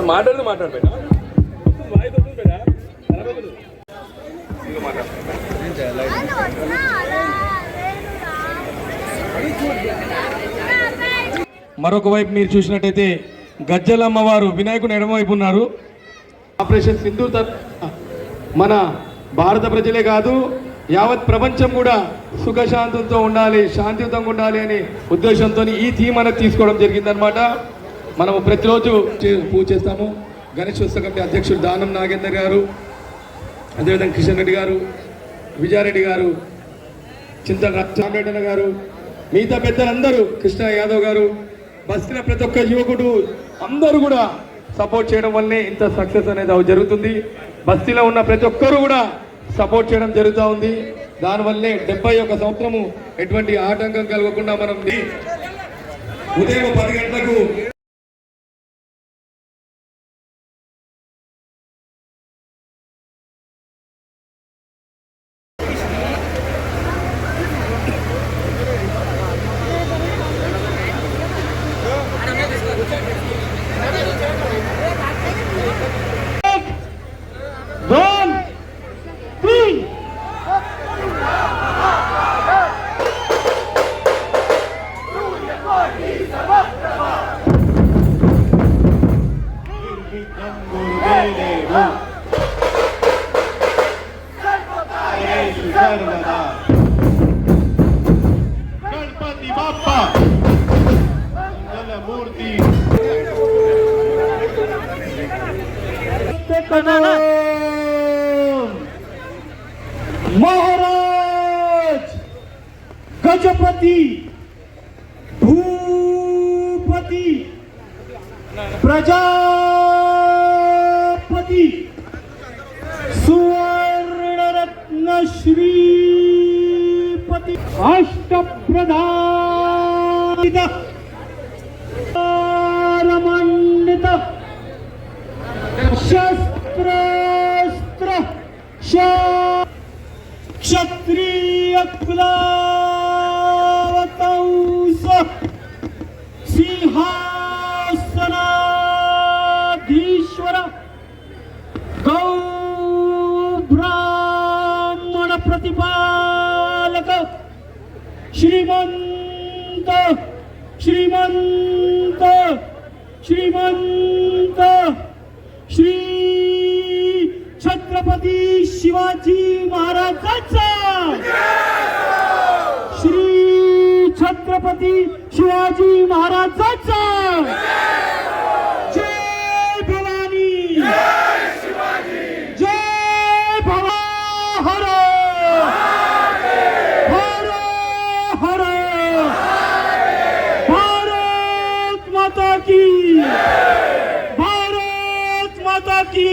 మాట్లాడబెట్టా మరొక వైపు మీరు చూసినట్టయితే గజ్జలమ్మవారు వినాయకుని ఎడమవైపు ఉన్నారు. ఆపరేషన్ సింధూర్ మన భారత ప్రజలే కాదు యావత్ ప్రపంచం కూడా సుఖశాంతులతో ఉండాలి, శాంతియుతంగా ఉండాలి అనే ఉద్దేశంతో ఈ థీమ్ అనేది తీసుకోవడం జరిగిందనమాట. మనము ప్రతిరోజు పూజ చేస్తాము. గణేశోత్సవ కమిటీ అధ్యక్షుడు దానం నాగేందర్ గారు, అదేవిధంగా కిషన్ రెడ్డి గారు, విజయారెడ్డి గారు, చింతన గారు, మిగతా పెద్దలందరూ, కృష్ణ యాదవ్ గారు, బస్తీలో ప్రతి ఒక్క యువకుడు అందరూ కూడా సపోర్ట్ చేయడం వల్లనే ఇంత సక్సెస్ అనేది జరుగుతుంది. బస్తీలో ఉన్న ప్రతి ఒక్కరు కూడా సపోర్ట్ చేయడం జరుగుతూ ఉంది. దానివల్లనే 71 సంవత్సరము ఎటువంటి ఆటంకం కలగకుండా మనం ఉదయం 10 గంటలకు गणपति बाप्पा मूर्ति महाराज गजपति भूपति प्रजापति सुवर्णरत्न श्रीपति अष्टप्रधानित रमण्डित शस्त्रास्त्र क्षत्रिय कुलावतंस सिंहासनाधीश्वर गौ ब्राह्मण प्रतिपालक श्रीमंत श्रीमंत श्रीमंत श्री छत्रपती शिवाजी महाराजांचा श्री छत्रपती शिवाजी महाराजांचा जय भवानी जय भवा हर हर हर भारत माता की भारत माता की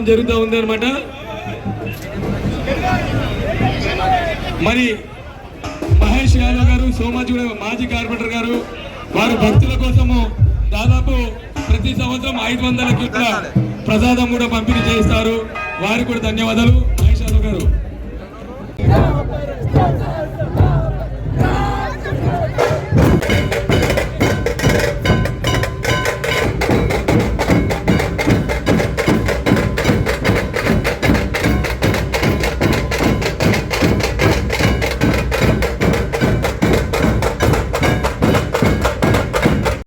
జరుగుతూ ఉంది అనమాట. మరి మహేష్ యాదవ్ గారు సోమాజిగూడ మాజీ కార్పొరేటర్ గారు వారు భక్తుల కోసము దాదాపు ప్రతి సంవత్సరం 500 కిట్ల ప్రసాదం కూడా పంపిణీ చేస్తారు. వారికి కూడా ధన్యవాదాలు మహేష్ యాదవ్ గారు.